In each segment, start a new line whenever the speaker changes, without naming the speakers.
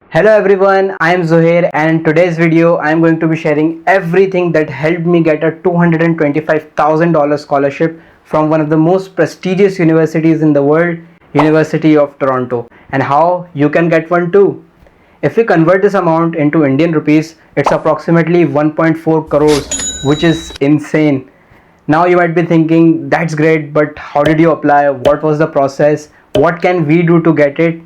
Hello everyone, I am Zuhair and in today's video I am going to be sharing everything that helped me get a $225,000 scholarship from one of the most prestigious universities in the world, University of Toronto, and how you can get one too. If we convert this amount into Indian rupees, it's approximately 1.4 crores, which is insane. Now you might be thinking, that's great, but how did you apply? What was the process? What can we do to get it?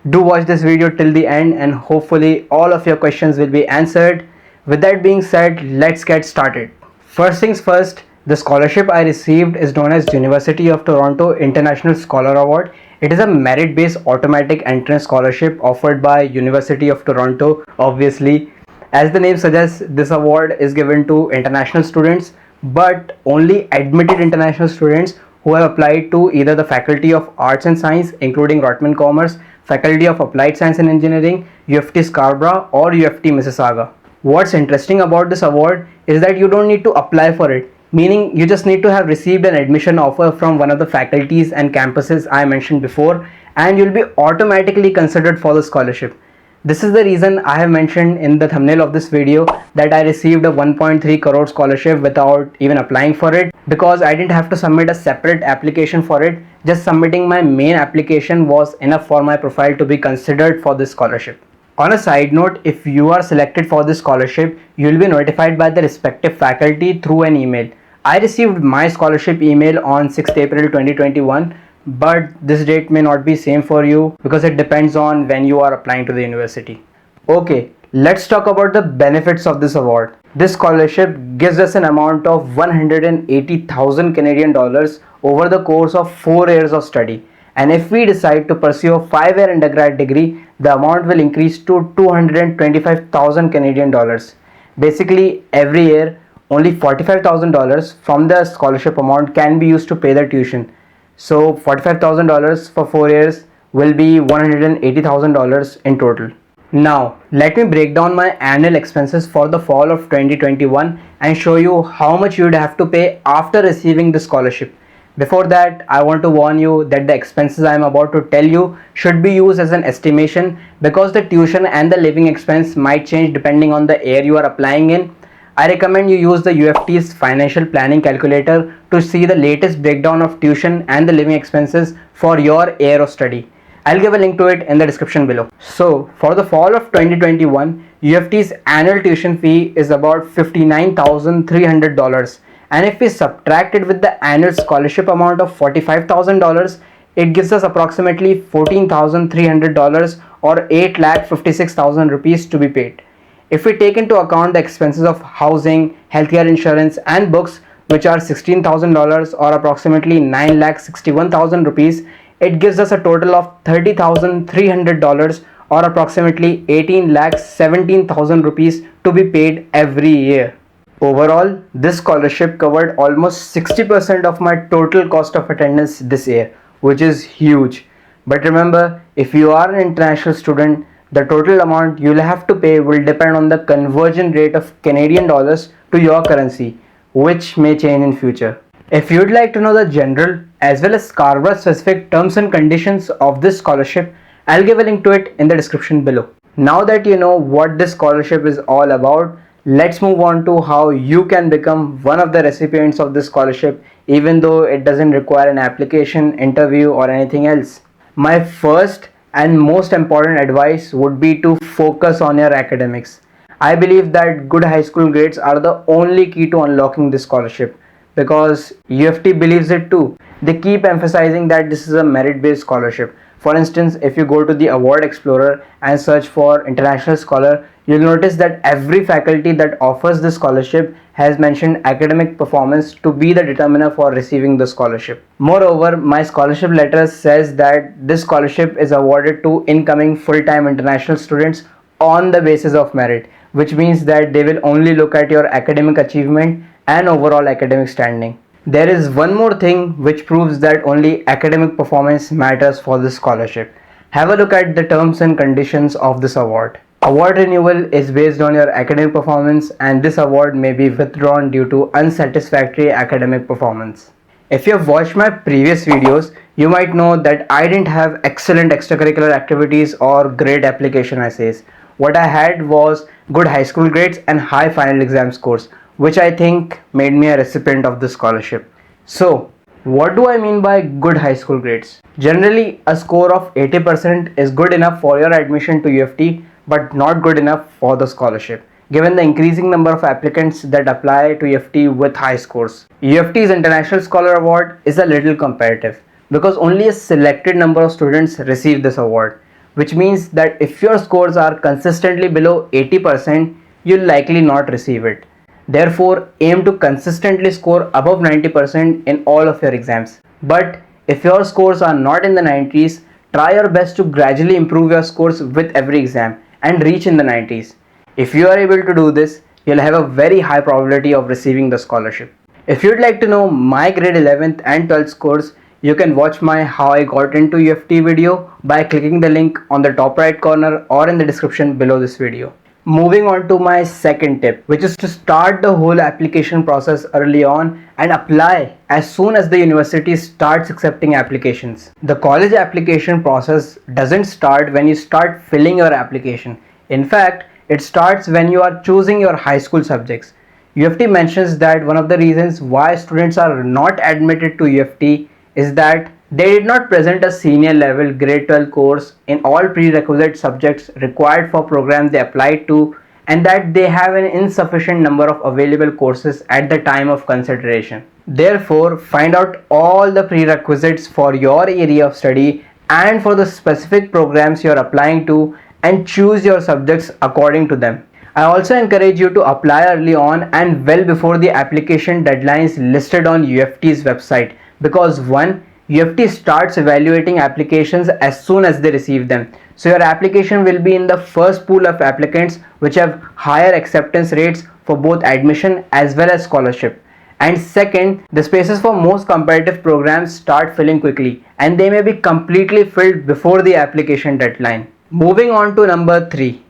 Do watch this video till the end and hopefully all of your questions will be answered. With that being said, let's get started. First things first, the scholarship I received is known as University of Toronto International Scholar Award. It is a merit-based automatic entrance scholarship offered by University of Toronto, obviously. As the name suggests, this award is given to international students, but only admitted international students who have applied to either the Faculty of Arts and Science, including Rotman Commerce, Faculty of Applied Science and Engineering, U of T Scarborough, or U of T Mississauga. What's interesting about this award is that you don't need to apply for it, meaning you just need to have received an admission offer from one of the faculties and campuses I mentioned before, and you'll be automatically considered for the scholarship. This is the reason I have mentioned in the thumbnail of this video that I received a 1.3 crore scholarship without even applying for it, because I didn't have to submit a separate application for it. Just submitting my main application was enough for my profile to be considered for this scholarship. On a side note, if you are selected for this scholarship, you will be notified by the respective faculty through an email. I received my scholarship email on 6th April 2021, but this date may not be same for you because it depends on when you are applying to the university. Okay, let's talk about the benefits of this award. This scholarship gives us an amount of 180,000 Canadian dollars over the course of 4 years of study. And if we decide to pursue a 5-year undergrad degree, the amount will increase to 225,000 Canadian dollars. Basically, every year, only $45,000 from the scholarship amount can be used to pay the tuition. So $45,000 for 4 years will be $180,000 in total. Now, let me break down my annual expenses for the fall of 2021 and show you how much you would have to pay after receiving the scholarship. Before that, I want to warn you that the expenses I am about to tell you should be used as an estimation, because the tuition and the living expense might change depending on the year you are applying in. I recommend you use the UofT's financial planning calculator to see the latest breakdown of tuition and the living expenses for your year of study. I'll give a link to it in the description below. So, for the fall of 2021, UofT's annual tuition fee is about $59,300, and if we subtract it with the annual scholarship amount of $45,000, it gives us approximately $14,300 or 8,56,000 rupees to be paid. If we take into account the expenses of housing, healthcare insurance and books, which are $16,000 or approximately 9,61,000 rupees, it gives us a total of $30,300 or approximately 18,17,000 rupees to be paid every year. Overall, this scholarship covered almost 60% of my total cost of attendance this year, which is huge. But remember, if you are an international student, the total amount you'll have to pay will depend on the conversion rate of Canadian dollars to your currency, which may change in future. If you'd like to know the general as well as Scarborough specific terms and conditions of this scholarship, I'll give a link to it in the description below. Now that you know what this scholarship is all about, let's move on to how you can become one of the recipients of this scholarship, even though it doesn't require an application, interview or anything else. My first and most important advice would be to focus on your academics. I believe that good high school grades are the only key to unlocking this scholarship, because UofT believes it too. They keep emphasizing that this is a merit-based scholarship. For instance, if you go to the Award Explorer and search for International Scholar, you'll notice that every faculty that offers this scholarship has mentioned academic performance to be the determiner for receiving the scholarship. Moreover, my scholarship letter says that this scholarship is awarded to incoming full-time international students on the basis of merit, which means that they will only look at your academic achievement and overall academic standing. There is one more thing which proves that only academic performance matters for this scholarship. Have a look at the terms and conditions of this award. Award renewal is based on your academic performance, and this award may be withdrawn due to unsatisfactory academic performance. If you have watched my previous videos, you might know that I didn't have excellent extracurricular activities or great application essays. What I had was good high school grades and high final exam scores, which I think made me a recipient of the scholarship. So, what do I mean by good high school grades? Generally, a score of 80% is good enough for your admission to UofT, but not good enough for the scholarship, given the increasing number of applicants that apply to UofT with high scores. UofT's International Scholar Award is a little competitive because only a selected number of students receive this award, which means that if your scores are consistently below 80%, you'll likely not receive it. Therefore, aim to consistently score above 90% in all of your exams. But if your scores are not in the 90s, try your best to gradually improve your scores with every exam and reach in the 90s. If you are able to do this, you'll have a very high probability of receiving the scholarship. If you'd like to know my grade 11th and 12th scores, you can watch my How I Got into UofT video by clicking the link on the top right corner or in the description below this video. Moving on to my second tip, which is to start the whole application process early on and apply as soon as the university starts accepting applications. The college application process doesn't start when you start filling your application. In fact, it starts when you are choosing your high school subjects. UofT mentions that one of the reasons why students are not admitted to UofT is that they did not present a senior level grade 12 course in all prerequisite subjects required for programs they applied to, and that they have an insufficient number of available courses at the time of consideration. Therefore, find out all the prerequisites for your area of study and for the specific programs you are applying to and choose your subjects according to them. I also encourage you to apply early on and well before the application deadlines listed on UofT's website, because one, UofT starts evaluating applications as soon as they receive them. So your application will be in the first pool of applicants which have higher acceptance rates for both admission as well as scholarship. And second, the spaces for most competitive programs start filling quickly and they may be completely filled before the application deadline. Moving on to number 3.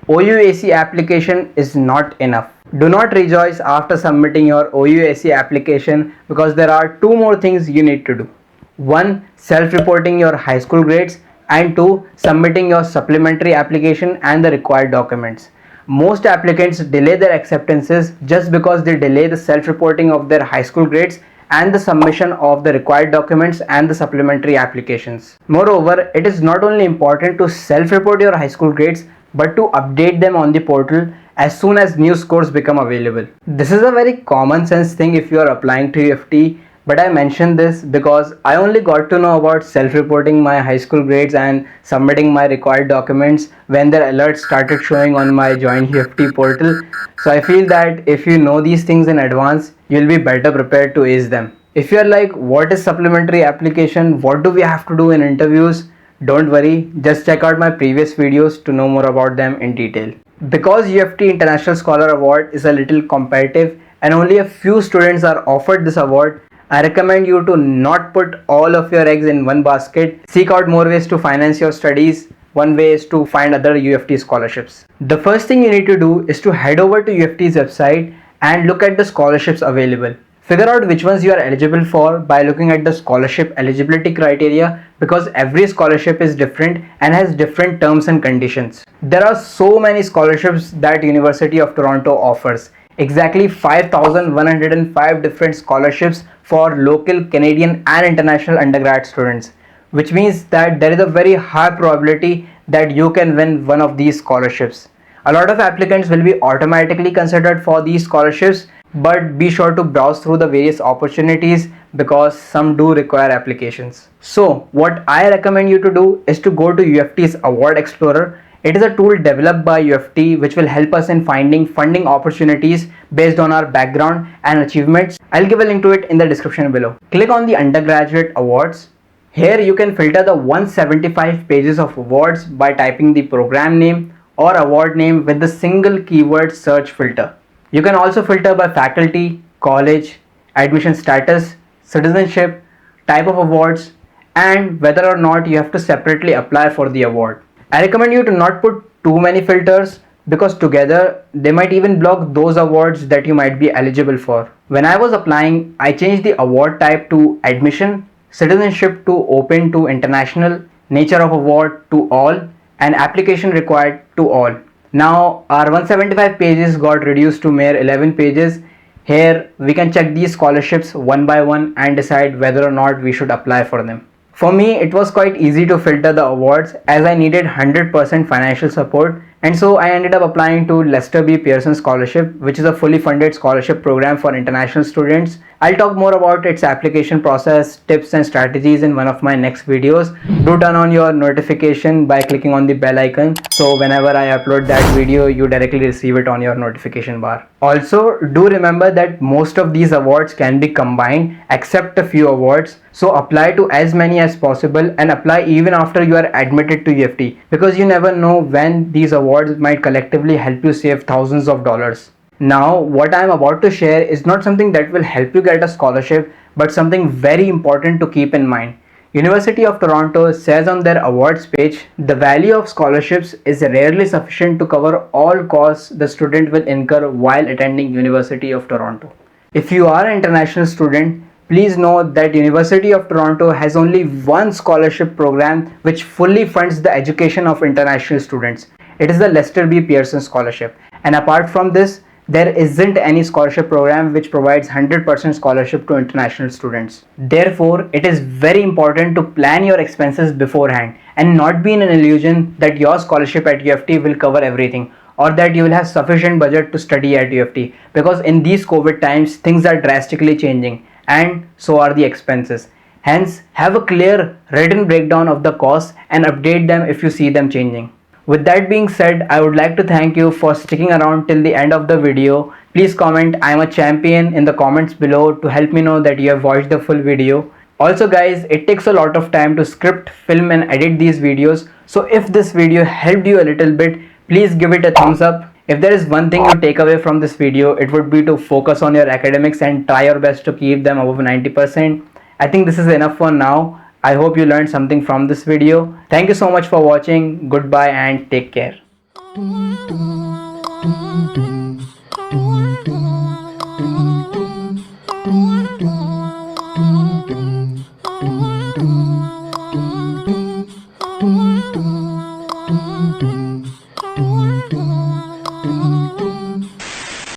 OUAC application is not enough. Do not rejoice after submitting your OUAC application because there are two more things you need to do. 1. Self-reporting your high school grades, and 2. Submitting your supplementary application and the required documents. Most applicants delay their acceptances just because they delay the self-reporting of their high school grades and the submission of the required documents and the supplementary applications. Moreover, it is not only important to self-report your high school grades but to update them on the portal as soon as new scores become available. This is a very common sense thing if you are applying to UofT, but I mentioned this because I only got to know about self-reporting my high school grades and submitting my required documents when their alerts started showing on my Join UofT portal. So I feel that if you know these things in advance, you'll be better prepared to ace them. If you're like, what is supplementary application? What do we have to do in interviews? Don't worry, just check out my previous videos to know more about them in detail. Because UofT International Scholar Award is a little competitive and only a few students are offered this award, I recommend you to not put all of your eggs in one basket. Seek out more ways to finance your studies. One way is to find other UofT scholarships. The first thing you need to do is to head over to UofT's website and look at the scholarships available. Figure out which ones you are eligible for by looking at the scholarship eligibility criteria, because every scholarship is different and has different terms and conditions. There are so many scholarships that University of Toronto offers. Exactly 5,105 different scholarships for local, Canadian and international undergrad students, which means that there is a very high probability that you can win one of these scholarships. A lot of applicants will be automatically considered for these scholarships, but be sure to browse through the various opportunities because some do require applications. So what I recommend you to do is to go to UofT's Award Explorer. It is a tool developed by UofT which will help us in finding funding opportunities based on our background and achievements. I'll give a link to it in the description below. Click on the undergraduate awards. Here you can filter the 175 pages of awards by typing the program name or award name with the single keyword search filter. You can also filter by faculty, college, admission status, citizenship, type of awards, and whether or not you have to separately apply for the award. I recommend you to not put too many filters because together they might even block those awards that you might be eligible for. When I was applying, I changed the award type to admission, citizenship to open to international, nature of award to all, and application required to all. Now our 175 pages got reduced to mere 11 pages. Here we can check these scholarships one by one and decide whether or not we should apply for them. For me, it was quite easy to filter the awards as I needed 100% financial support, and so I ended up applying to Lester B. Pearson Scholarship, which is a fully funded scholarship program for international students. I'll talk more about its application process, tips and strategies in one of my next videos. Do turn on your notification by clicking on the bell icon, so whenever I upload that video, you directly receive it on your notification bar. Also, do remember that most of these awards can be combined except a few awards. So apply to as many as possible and apply even after you are admitted to UofT, because you never know when these awards might collectively help you save thousands of dollars. Now, what I am about to share is not something that will help you get a scholarship, but something very important to keep in mind. University of Toronto says on their awards page, the value of scholarships is rarely sufficient to cover all costs the student will incur while attending University of Toronto. If you are an international student, please know that University of Toronto has only one scholarship program which fully funds the education of international students. It is the Lester B. Pearson Scholarship. And apart from this, there isn't any scholarship program which provides 100% scholarship to international students. Therefore, it is very important to plan your expenses beforehand and not be in an illusion that your scholarship at UofT will cover everything, or that you will have sufficient budget to study at UofT, because in these COVID times, things are drastically changing and so are the expenses. Hence, have a clear written breakdown of the costs and update them if you see them changing. With that being said, I would like to thank you for sticking around till the end of the video. Please comment "I am a champion" in the comments below to help me know that you have watched the full video. Also guys, it takes a lot of time to script, film and edit these videos. So if this video helped you a little bit, please give it a thumbs up. If there is one thing you take away from this video, it would be to focus on your academics and try your best to keep them above 90%. I think this is enough for now. I hope you learned something from this video. Thank you so much for watching. Goodbye and take care.